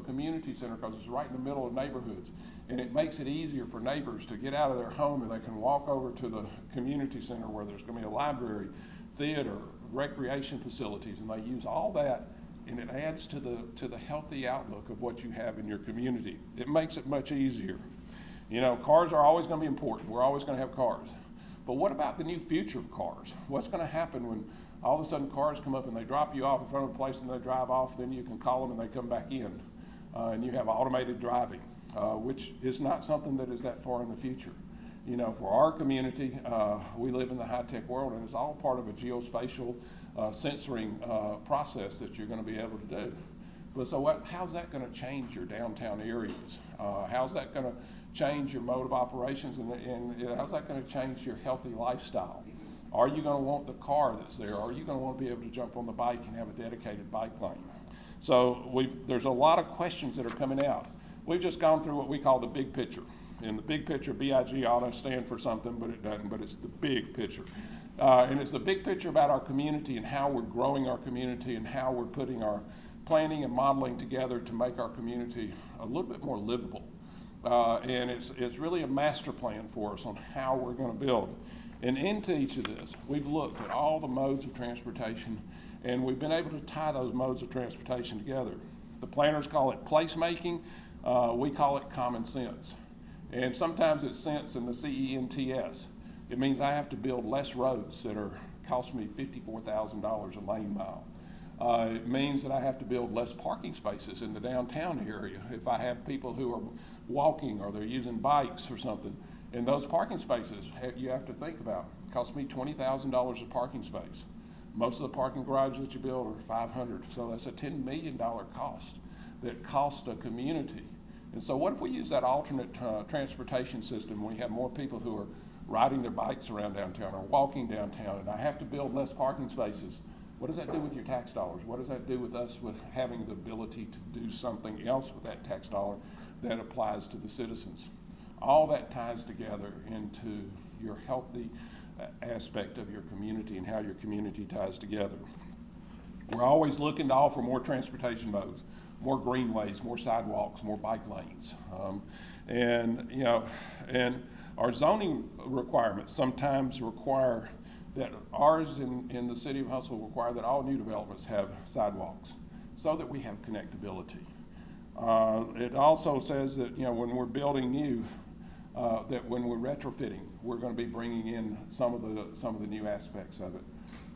community center because it's right in the middle of neighborhoods. And it makes it easier for neighbors to get out of their home and they can walk over to the community center where there's going to be a library, theater, recreation facilities, and they use all that, and it adds to the healthy outlook of what you have in your community. It makes it much easier. You know, cars are always going to be important. We're always going to have cars. But what about the new future of cars? What's going to happen when all of a sudden cars come up and they drop you off in front of a place and they drive off, then you can call them and they come back in, and you have automated driving, which is not something that is that far in the future. You know, for our community, we live in the high-tech world, and it's all part of a geospatial sensoring process that you're going to be able to do. But so how's that going to change your downtown areas? How's that going to change your mode of operations, and how's that going to change your healthy lifestyle? Are you going to want the car that's there? Are you going to want to be able to jump on the bike and have a dedicated bike lane? So there's a lot of questions that are coming out. We've just gone through what we call the big picture. And the big picture, BIG, ought to stand for something, but it doesn't, but it's the big picture. And it's the big picture about our community and how we're growing our community and how we're putting our planning and modeling together to make our community a little bit more livable. And it's really a master plan for us on how we're going to build. And into each of this, we've looked at all the modes of transportation, and we've been able to tie those modes of transportation together. The planners call it placemaking. We call it common sense. And sometimes it's sense in the CENTS. It means I have to build less roads that cost me $54,000 a lane mile. It means that I have to build less parking spaces in the downtown area if I have people who are walking or they're using bikes or something. And those parking spaces, you have to think about, cost me $20,000 a parking space. Most of the parking garages that you build are $500, so that's a $10 million cost that costs a community. And so what if we use that alternate transportation system when we have more people who are riding their bikes around downtown or walking downtown, and I have to build less parking spaces? What does that do with your tax dollars? What does that do with us with having the ability to do something else with that tax dollar that applies to the citizens? All that ties together into your healthy aspect of your community and how your community ties together. We're always looking to offer more transportation modes, more greenways, more sidewalks, more bike lanes. And our zoning requirements sometimes require that ours in the city of Huntsville require that all new developments have sidewalks so that we have connectability. It also says that when we're building new, that when we're retrofitting, we're going to be bringing in some of the new aspects of it.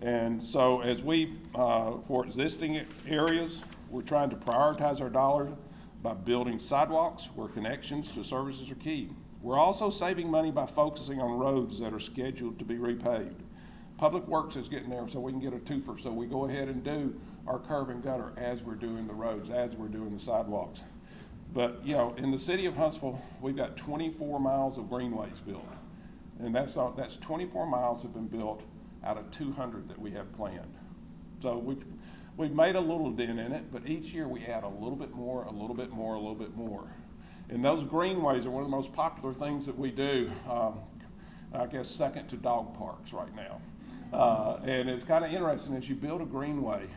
And so as for existing areas, we're trying to prioritize our dollars by building sidewalks where connections to services are key. We're also saving money by focusing on roads that are scheduled to be repaved. Public Works is getting there so we can get a twofer, so we go ahead and do our curb and gutter as we're doing the roads, as we're doing the sidewalks. But in the city of Huntsville, we've got 24 miles of greenways built. And that's 24 miles have been built out of 200 that we have planned. So we've made a little dent in it, but each year we add a little bit more, a little bit more, a little bit more. And those greenways are one of the most popular things that we do, I guess second to dog parks right now. And it's kind of interesting, as you build a greenway,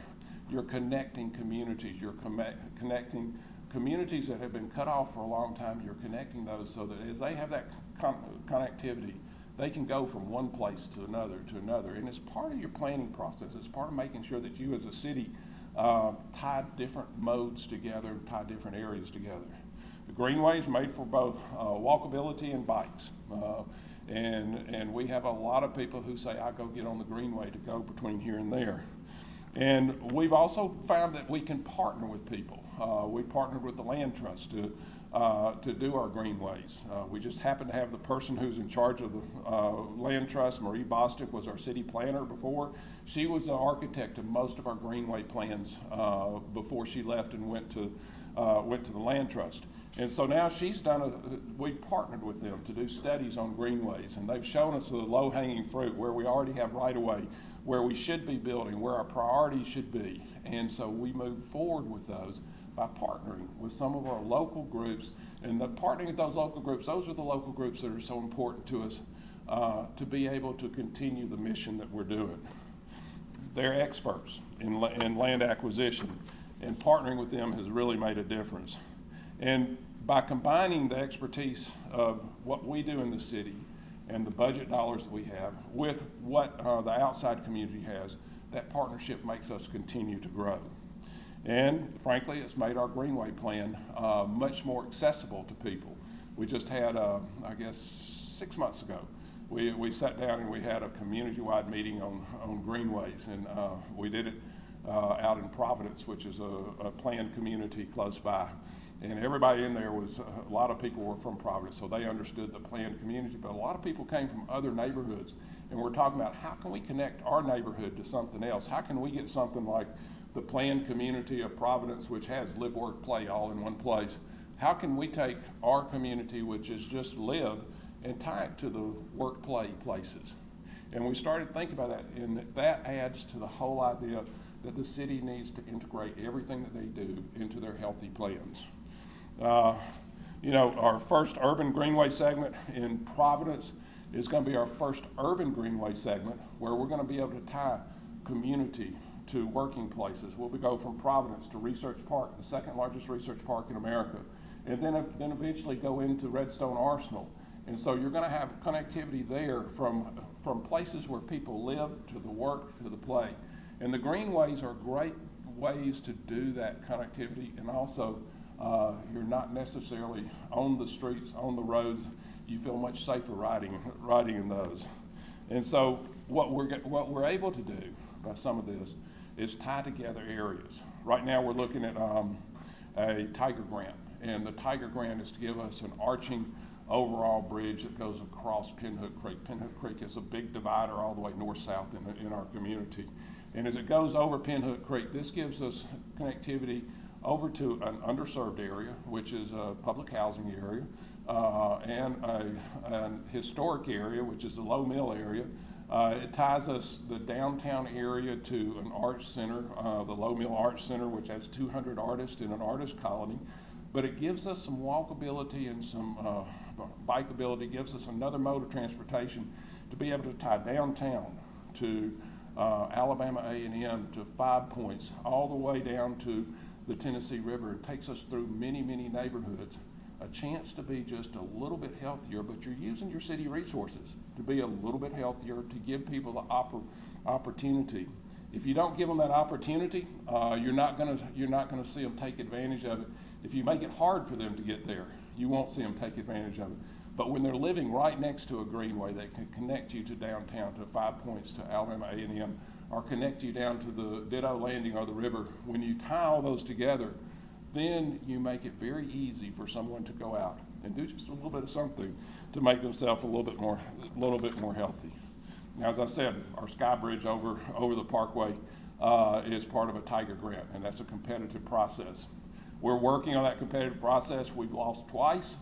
you're connecting communities, you're connecting communities that have been cut off for a long time, you're connecting those so that as they have that connectivity, they can go from one place to another. And it's part of your planning process. It's part of making sure that you as a city tie different modes together, tie different areas together. The greenway is made for both walkability and bikes. And we have a lot of people who say, I go get on the greenway to go between here and there. And we've also found that we can partner with people. We partnered with the Land Trust to do our greenways. We just happen to have the person who's in charge of the Land Trust, Marie Bostic, was our city planner before. She was the architect of most of our greenway plans before she left and went to the Land Trust. And so now we've partnered with them to do studies on greenways, and they've shown us the low-hanging fruit where we already have right-of-way, where we should be building, where our priorities should be. And so we move forward with those by partnering with some of our local groups. And the partnering with those local groups, those are the local groups that are so important to us to be able to continue the mission that we're doing. They're experts in land acquisition. and partnering with them has really made a difference. And by combining the expertise of what we do in the city and the budget dollars that we have with what the outside community has, that partnership makes us continue to grow. And frankly, it's made our Greenway plan much more accessible to people. We just had, I guess, 6 months ago, we sat down and we had a community-wide meeting on Greenways, and we did it out in Providence, which is a planned community close by. And everybody in there was, a lot of people were from Providence, so they understood the planned community, but a lot of people came from other neighborhoods. And we're talking about how can we connect our neighborhood to something else? How can we get something like the planned community of Providence, which has live, work, play all in one place? How can we take our community, which is just live, and tie it to the work, play places? And we started thinking about that, and that adds to the whole idea that the city needs to integrate everything that they do into their healthy plans. You know, our first urban Greenway segment in Providence is going to be our first urban Greenway segment, where we're going to be able to tie community to working places. We'll go from Providence to Research Park, the second largest research park in America, and then eventually go into Redstone Arsenal. And so you're going to have connectivity there from places where people live to the work to the play. And the Greenways are great ways to do that connectivity, and also you're not necessarily on the streets, on the roads. You feel much safer riding in those. And so what we're able to do by some of this is tie together areas. Right now we're looking at a Tiger Grant, and the Tiger Grant is to give us an arching overall bridge that goes across Pinhook Creek. Pinhook Creek is a big divider all the way north-south in our community. And as it goes over Pinhook Creek, this gives us connectivity over to an underserved area, which is a public housing area, and an historic area, which is the Low Mill area. It ties us, the downtown area, to an art center, the Low Mill Art Center, which has 200 artists in an artist colony. But it gives us some walkability and some bikeability, gives us another mode of transportation to be able to tie downtown to Alabama A&M to 5 Points, all the way down to the Tennessee River. It takes us through many, many neighborhoods. A chance to be just a little bit healthier, but you're using your city resources to be a little bit healthier, to give people the opportunity. If you don't give them that opportunity, you're not gonna see them take advantage of it. If you make it hard for them to get there, you won't see them take advantage of it. But when they're living right next to a greenway that can connect you to downtown, to 5 Points, to Alabama A&M, or connect you down to the Ditto Landing or the river, when you tie all those together, then you make it very easy for someone to go out and do just a little bit of something to make themselves a little bit more healthy. Now, as I said, our Sky Bridge over the Parkway is part of a Tiger Grant, and that's a competitive process. We're working on that competitive process. We've lost twice.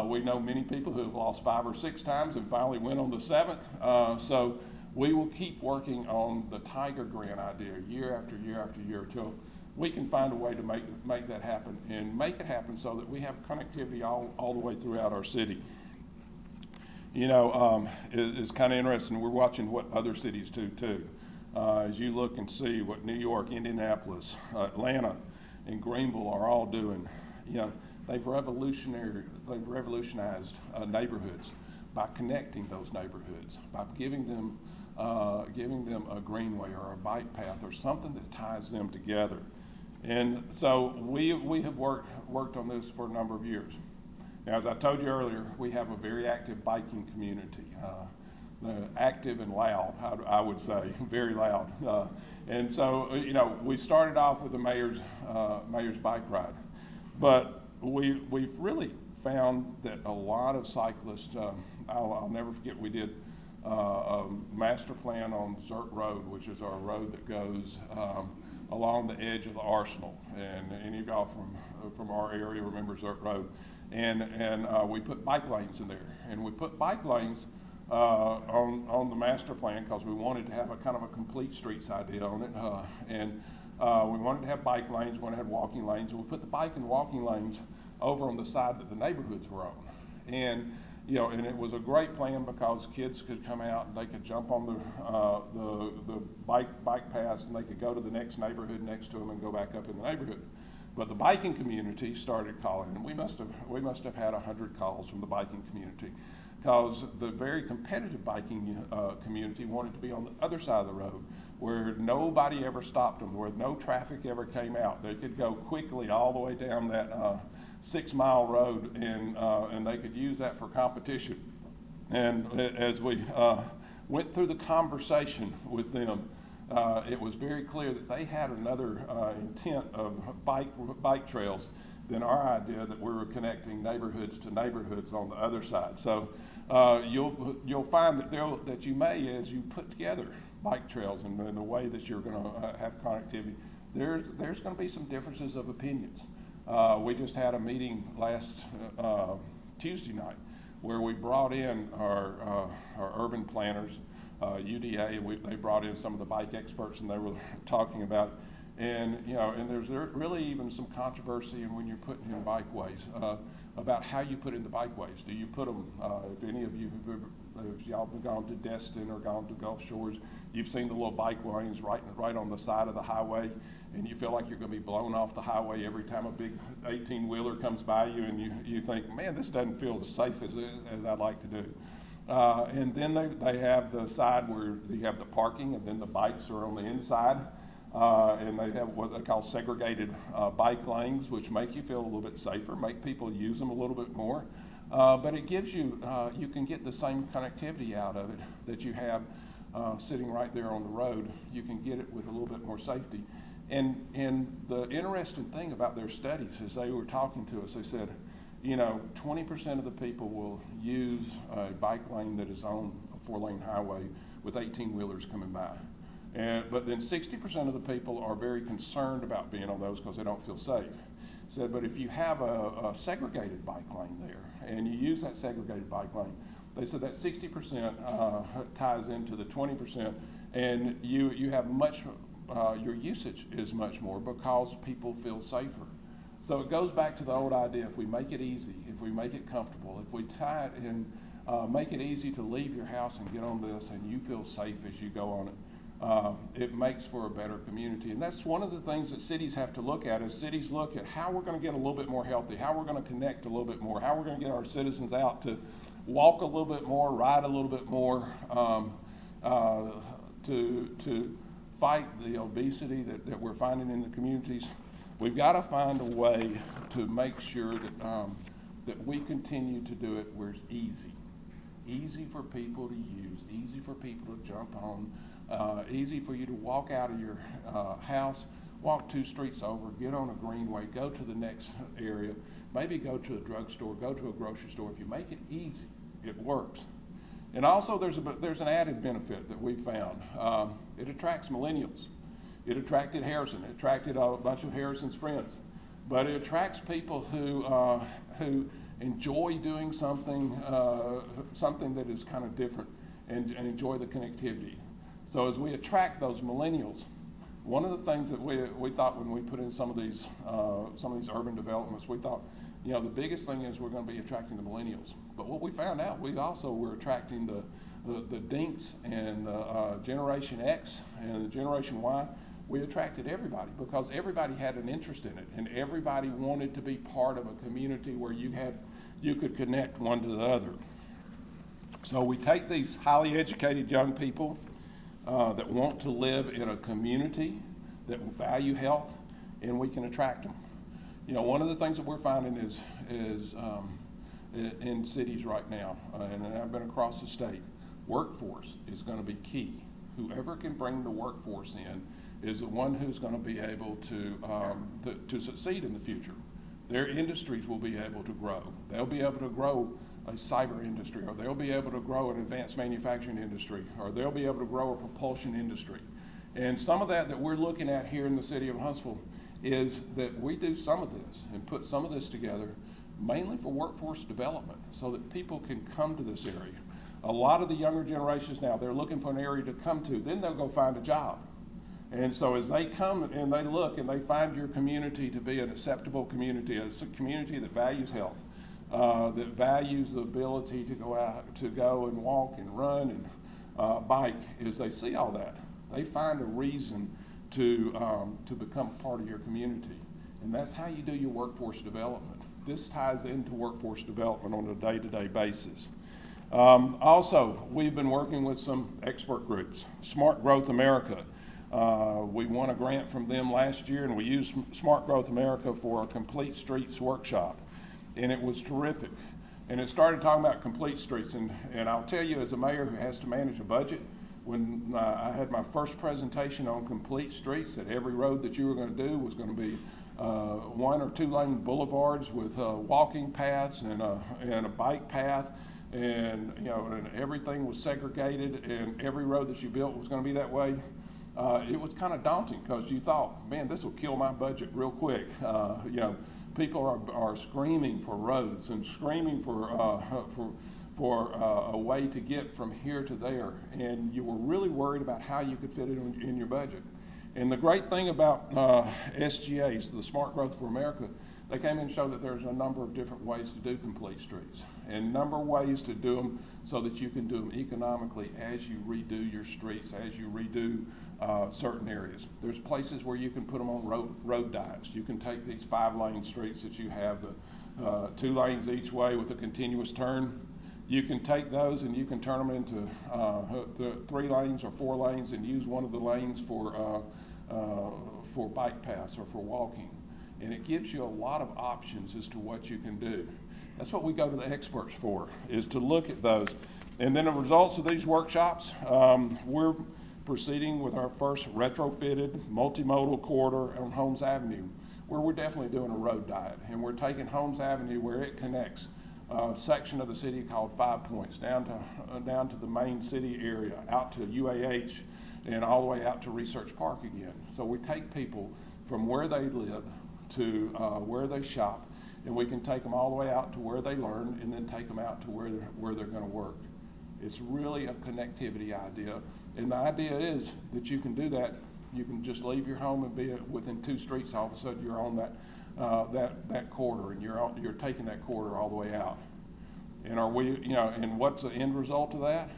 We know many people who have lost 5 or 6 times and finally went on the 7th. So we will keep working on the Tiger Grant idea year after year after year until we can find a way to make that happen, and make it happen so that we have connectivity all the way throughout our city. You know, it's kind of interesting. We're watching what other cities do too. As you look and see what New York, Indianapolis, Atlanta, and Greenville are all doing, you know, they've revolutionized neighborhoods by connecting those neighborhoods, by giving them a greenway or a bike path or something that ties them together. And so we have worked on this for a number of years. Now, as I told you earlier, we have a very active biking community. Active and loud, I would say, very loud. And so, you know, we started off with the mayor's bike ride, but we've really found that a lot of cyclists, I'll never forget, we did a master plan on Zert Road, which is our road that goes along the edge of the Arsenal. And any of y'all from our area remember Zert Road. And we put bike lanes in there. And we put bike lanes on the master plan because we wanted to have a kind of a complete streets idea on it. We wanted to have bike lanes, we wanted to have walking lanes, and we put the bike and walking lanes over on the side that the neighborhoods were on. And and it was a great plan because kids could come out and they could jump on the bike paths, and they could go to the next neighborhood next to them and go back up in the neighborhood. But the biking community started calling, and we must have had 100 calls from the biking community, because the very competitive biking community wanted to be on the other side of the road, where nobody ever stopped them, where no traffic ever came out. They could go quickly all the way down that 6-mile road, and they could use that for competition. And as we went through the conversation with them, it was very clear that they had another intent of bike trails than our idea that we were connecting neighborhoods to neighborhoods on the other side. So you'll find that you may, as you put together bike trails and the way that you're going to have connectivity, there's going to be some differences of opinions. We just had a meeting last Tuesday night where we brought in our urban planners, UDA. They brought in some of the bike experts, and they were talking about it. And there's really even some controversy in when you're putting in bikeways about how you put in the bikeways. Do you put them? If any of you if y'all have gone to Destin or gone to Gulf Shores, you've seen the little bike lanes right on the side of the highway, and you feel like you're going to be blown off the highway every time a big 18-wheeler comes by you, and you think, man, this doesn't feel as safe as I'd like to do. And then they have the side where you have the parking, and then the bikes are on the inside. And they have what they call segregated bike lanes, which make you feel a little bit safer, make people use them a little bit more. But it gives you, you can get the same connectivity out of it that you have sitting right there on the road. You can get it with a little bit more safety. And the interesting thing about their studies is they were talking to us, they said, 20% of the people will use a bike lane that is on a 4-lane highway with 18-wheelers coming by. But then 60% of the people are very concerned about being on those because they don't feel safe. Said, but if you have a segregated bike lane there and you use that segregated bike lane, they said that 60% ties into the 20%, and you have your usage is much more because people feel safer. So it goes back to the old idea: if we make it easy, if we make it comfortable, if we tie it and make it easy to leave your house and get on this, and you feel safe as you go on it, it makes for a better community. And that's one of the things that cities have to look at, is cities look at how we're going to get a little bit more healthy, how we're going to connect a little bit more, how we're going to get our citizens out to walk a little bit more, ride a little bit more, to fight the obesity that we're finding in the communities. We've got to find a way to make sure that we continue to do it where it's easy for people to use, easy for people to jump on, easy for you to walk out of your house, walk 2 streets over, get on a greenway, go to the next area, maybe go to a drugstore, go to a grocery store. If you make it easy, it works. And also there's an added benefit that we found. It attracts millennials. It attracted Harrison. It attracted a bunch of Harrison's friends. But it attracts people who enjoy doing something that is kind of different and enjoy the connectivity. So as we attract those millennials, one of the things that we thought when we put in some of these urban developments, we thought, the biggest thing is we're going to be attracting the millennials. But what we found out, we also were attracting the dinks and the Generation X and the Generation Y. We attracted everybody because everybody had an interest in it, and everybody wanted to be part of a community where you could connect one to the other. So we take these highly educated young people that want to live in a community that value health, and we can attract them. One of the things that we're finding is in cities right now, and I've been across the state, workforce is going to be key. Whoever can bring the workforce in is the one who's going to be able to succeed in the future. Their industries will be able to grow. They'll be able to grow a cyber industry, or they'll be able to grow an advanced manufacturing industry, or they'll be able to grow a propulsion industry. And some of that we're looking at here in the city of Huntsville is that we do some of this and put some of this together mainly for workforce development so that people can come to this area. A lot of the younger generations now, they're looking for an area to come to, then they'll go find a job. And so as they come and they look and they find your community to be an acceptable community, a community that values health, that values the ability to go and walk and run and bike, is they see all that. They find a reason to become a part of your community. And that's how you do your workforce development. This ties into workforce development on a day-to-day basis. Also, we've been working with some expert groups. Smart Growth America. We won a grant from them last year, and we used Smart Growth America for a complete streets workshop. And it was terrific. And it started talking about complete streets. And I'll tell you, as a mayor who has to manage a budget, when I had my first presentation on complete streets, that every road that you were going to do was going to be 1 or 2 lane boulevards with walking paths and a bike path, and and everything was segregated, and every road that you built was going to be that way. It was kind of daunting, because you thought, man, this will kill my budget real quick. People are screaming for roads and screaming for a way to get from here to there, and you were really worried about how you could fit it in your budget. And the great thing about SGAs, the Smart Growth for America, they came in and showed that there's a number of different ways to do complete streets, and a number of ways to do them so that you can do them economically as you redo your streets, as you redo certain areas. There's places where you can put them on road diets. You can take these 5-lane streets that you have, the 2 lanes each way with a continuous turn. You can take those and you can turn them into the 3 lanes or 4 lanes, and use one of the lanes for bike paths or for walking. And it gives you a lot of options as to what you can do. That's what we go to the experts for, is to look at those. And then the results of these workshops, we're proceeding with our first retrofitted multimodal corridor on Holmes Avenue, where we're definitely doing a road diet. And we're taking Holmes Avenue, where it connects a section of the city called 5 Points, down to the main city area, out to UAH, and all the way out to Research Park again. So we take people from where they live to where they shop, and we can take them all the way out to where they learn, and then take them out to where they're going to work. It's really a connectivity idea, and the idea is that you can do that. You can just leave your home and be within 2 streets. All of a sudden, you're on that corridor, and you're taking that corridor all the way out. And and what's the end result of that?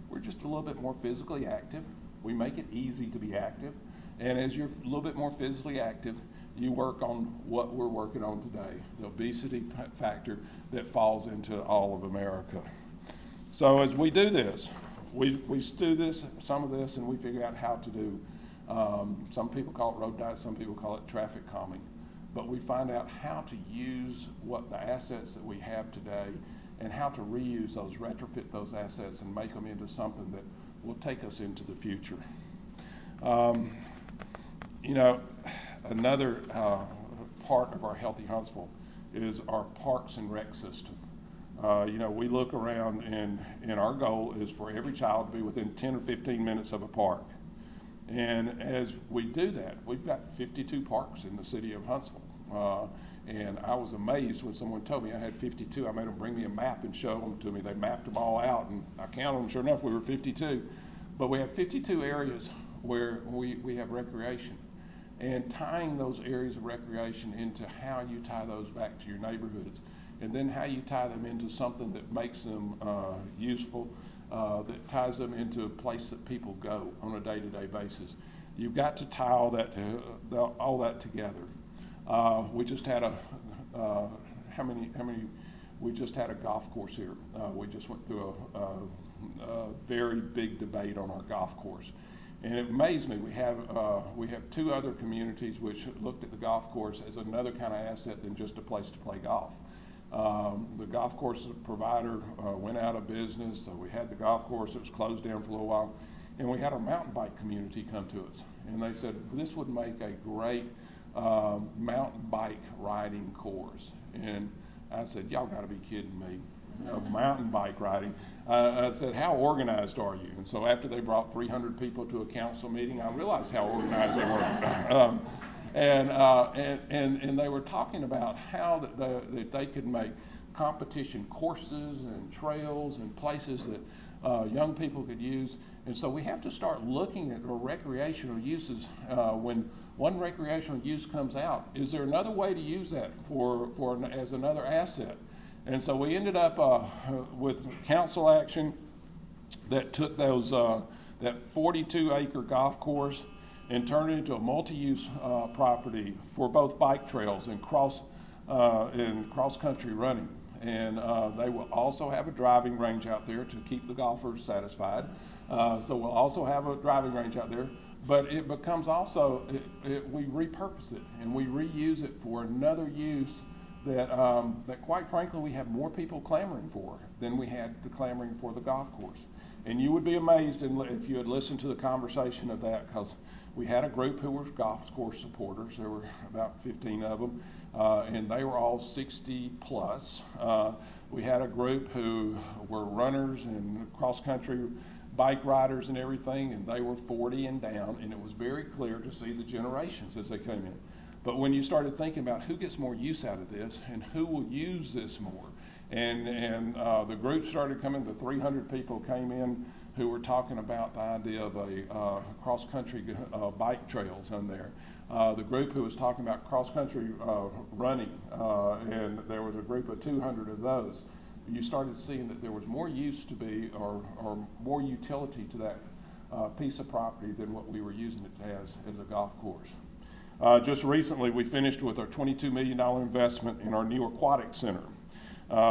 We're just a little bit more physically active. We make it easy to be active, and as you're a little bit more physically active, you work on what we're working on today, the obesity factor that falls into all of America. So as we do this, we do some of this, and we figure out how to do, some people call it road diets, some people call it traffic calming, but we find out how to use the assets that we have today, and how to reuse those, retrofit those assets, and make them into something that will take us into the future. Another part of our Healthy Huntsville is our parks and rec system. We look around, and our goal is for every child to be within 10 or 15 minutes of a park. And as we do that, we've got 52 parks in the city of Huntsville. And I was amazed when someone told me I had 52. I made them bring me a map and show them to me. They mapped them all out, and I counted them. Sure enough, we were 52. But we have 52 areas where we have recreation. And tying those areas of recreation into how you tie those back to your neighborhoods, and then how you tie them into something that makes them useful, that ties them into a place that people go on a day-to-day basis. You've got to tie all that together. We just had we just had a golf course here. We just went through a very big debate on our golf course. And it amazed me. We have 2 other communities which looked at the golf course as another kind of asset than just a place to play golf. The golf course provider went out of business, so we had the golf course that was closed down for a little while. And we had our mountain bike community come to us. And they said, this would make a great mountain bike riding course. And I said, y'all got to be kidding me. Mountain bike riding. I said, how organized are you? And so after they brought 300 people to a council meeting, I realized how organized they were. And they were talking about how that they could make competition courses and trails and places that young people could use. And so we have to start looking at our recreational uses. When one recreational use comes out, is there another way to use that as another asset? And so we ended up with council action that took those that 42-acre golf course and turned it into a multi-use property for both bike trails and cross-country running. And they will also have a driving range out there to keep the golfers satisfied. So we'll also have a driving range out there, but it becomes also, we repurpose it and we reuse it for another use that, that quite frankly we have more people clamoring for than we had clamoring for the golf course. And you would be amazed if you had listened to the conversation of that, because we had a group who were golf course supporters. There were about 15 of them, and they were all 60 plus. We had a group who were runners and cross-country bike riders and everything, and they were 40 and down, and it was very clear to see the generations as they came in. But when you started thinking about who gets more use out of this and who will use this more, and the group started coming, the 300 people came in who were talking about the idea of a cross-country bike trails on there. The group who was talking about cross-country running, and there was a group of 200 of those. You started seeing that there was more use to be, or more utility to that piece of property than what we were using it as a golf course. Just recently, we finished with our $22 million investment in our new Aquatic Center,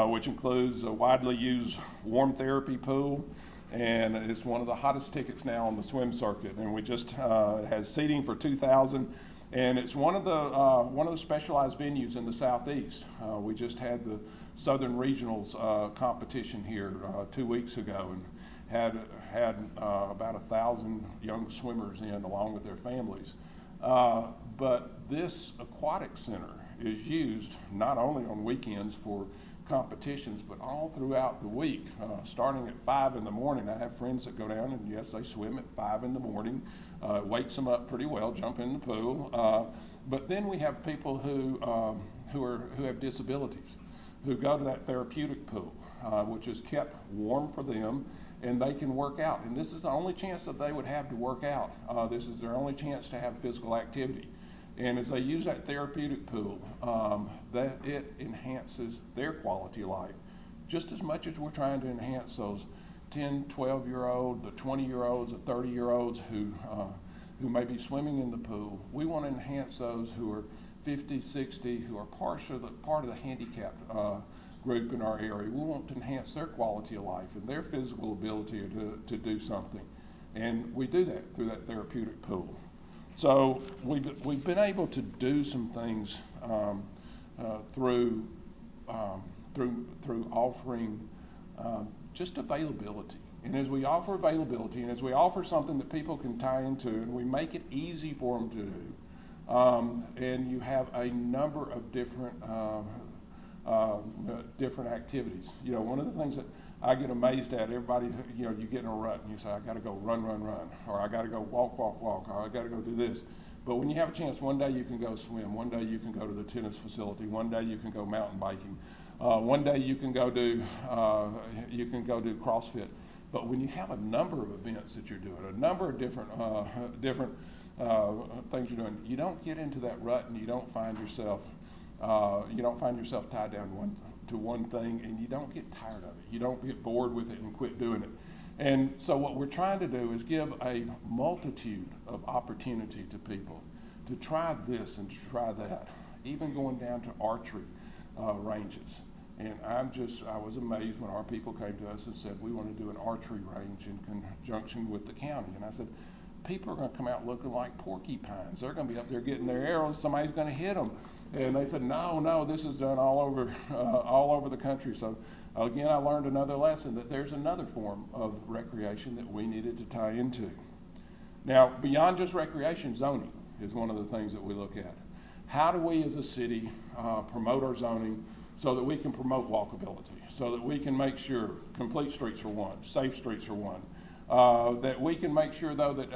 which includes a widely used warm therapy pool, and it's one of the hottest tickets now on the swim circuit. And we just has seating for 2,000, and it's one of the specialized venues in the Southeast. We just had the Southern Regionals competition here 2 weeks ago, and had about 1,000 young swimmers in along with their families. But this aquatic center is used not only on weekends for competitions, but all throughout the week, starting at 5 in the morning. I have friends that go down, and yes, they swim at 5 in the morning. Wakes them up pretty well, jump in the pool. But then we have people who have disabilities, who go to that therapeutic pool, which is kept warm for them, and they can work out. And this is the only chance that they would have to work out. This is their only chance to have physical activity. And as they use that therapeutic pool, that it enhances their quality of life just as much as we're trying to enhance those 10, 12-year-old, the 20-year-olds, the 30-year-olds who may be swimming in the pool. We want to enhance those who are 50, 60, who are part of the handicapped group in our area. We want to enhance their quality of life and their physical ability to do something. And we do that through that therapeutic pool. So we've been able to do some things through offering just availability. And as we offer availability, and as we offer something that people can tie into, and we make it easy for them to do, and you have a number of different activities. You know, one of the things that I get amazed at, everybody, you know, you get in a rut and you say, I got to go run, or I got to go walk, or I got to go do this. But when you have a chance, one day you can go swim, one day you can go to the tennis facility, one day you can go mountain biking, one day you can go do CrossFit. But when you have a number of events that you're doing, a number of different things you're doing, you don't get into that rut, and you don't find yourself tied down to one thing, and you don't get tired of it. You don't get bored with it and quit doing it. And so what we're trying to do is give a multitude of opportunity to people to try this and to try that, even going down to archery ranges. And I was amazed when our people came to us and said, we want to do an archery range in conjunction with the county. And I said, people are going to come out looking like porcupines. They're going to be up there getting their arrows. Somebody's going to hit them. And they said, no, this is done all over the country. So again, I learned another lesson, that there's another form of recreation that we needed to tie into. Now, beyond just recreation, zoning is one of the things that we look at. How do we as a city promote our zoning so that we can promote walkability, so that we can make sure complete streets are one, safe streets are one, that we can make sure, though, that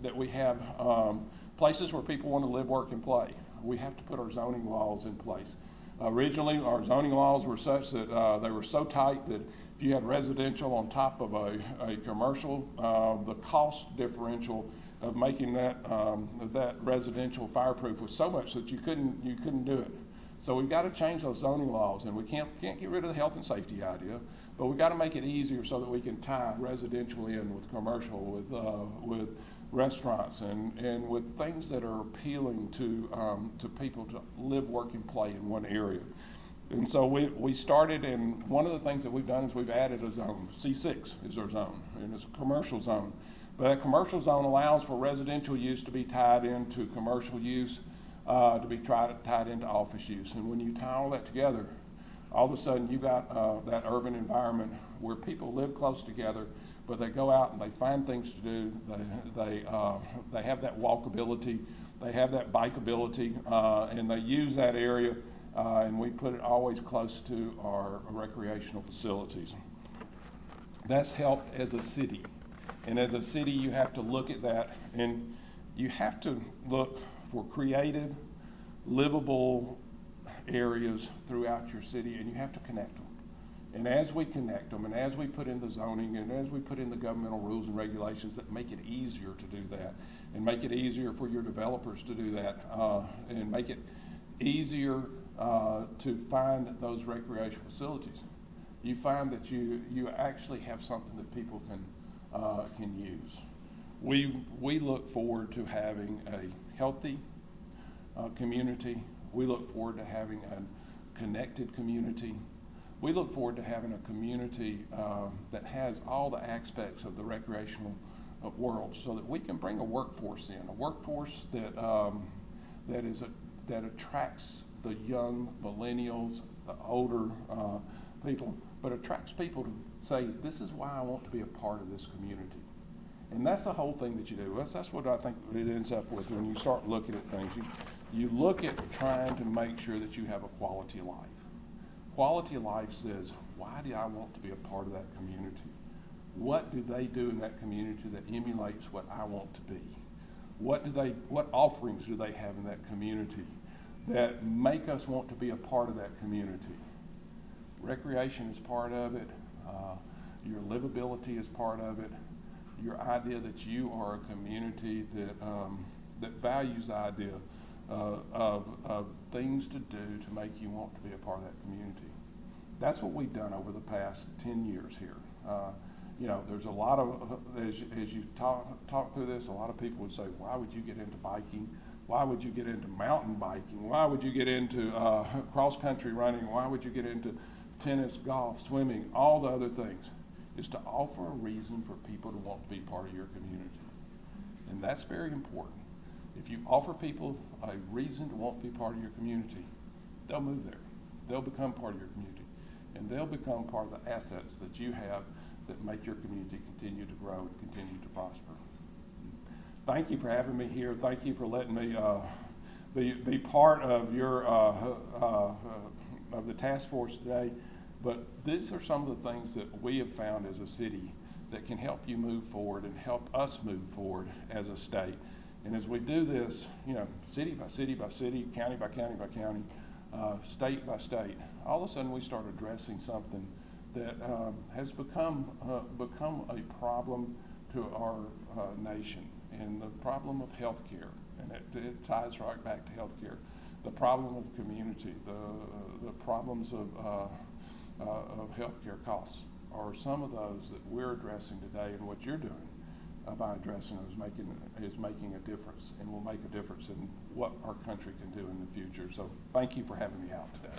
that we have places where people want to live, work, and play. We have to put our zoning laws in place. Originally, our zoning laws were such that they were so tight that if you had residential on top of a commercial, the cost differential of making that residential fireproof was so much that you couldn't do it. So we've got to change those zoning laws, and we can't get rid of the health and safety idea, but we've got to make it easier so that we can tie residential in with commercial, with restaurants, and with things that are appealing to people to live, work, and play in one area. And so we started, and one of the things that we've done is we've added a zone. C6 is our zone, and it's a commercial zone. But that commercial zone allows for residential use to be tied into commercial use, to be tied into office use. And when you tie all that together, all of a sudden you've got that urban environment where people live close together, but they go out and they find things to do. They have that walkability, they have that bikeability, and they use that area, and we put it always close to our recreational facilities. That's helped as a city. And as a city, you have to look at that, and you have to look for creative, livable areas throughout your city, and you have to connect them. And as we connect them, and as we put in the zoning, and as we put in the governmental rules and regulations that make it easier to do that, and make it easier for your developers to do that, and make it easier to find those recreational facilities, you find that you actually have something that people can use. We look forward to having a healthy community. We look forward to having a connected community. We look forward to having a community that has all the aspects of the recreational world, so that we can bring a workforce in, a workforce that attracts the young millennials, the older people, but attracts people to say, this is why I want to be a part of this community. And that's the whole thing that you do. That's what I think it ends up with when you start looking at things. You look at trying to make sure that you have a quality of life. Quality of life says, why do I want to be a part of that community? What do they do in that community that emulates what I want to be? What offerings do they have in that community that make us want to be a part of that community? Recreation is part of it. Your livability is part of it. Your idea that you are a community that values the idea of things to do to make you want to be a part of that community. That's what we've done over the past 10 years here. There's a lot of, as you talk through this, a lot of people would say, why would you get into biking? Why would you get into mountain biking? Why would you get into cross-country running? Why would you get into tennis, golf, swimming, all the other things? Is to offer a reason for people to want to be part of your community. And that's very important. If you offer people a reason to want to be part of your community, they'll move there. They'll become part of your community. And they'll become part of the assets that you have that make your community continue to grow and continue to prosper. Thank you for having me here. Thank you for letting me be part of your of the task force today. But these are some of the things that we have found as a city that can help you move forward and help us move forward as a state. And as we do this, city by city by city, county by county by county, state by state, all of a sudden we start addressing something that has become a problem to our nation, and the problem of health care. And it ties right back to health care. The problem of community, the problems of healthcare costs are some of those that we're addressing today, and what you're doing by addressing them is making a difference, and will make a difference in what our country can do in the future. So thank you for having me out today.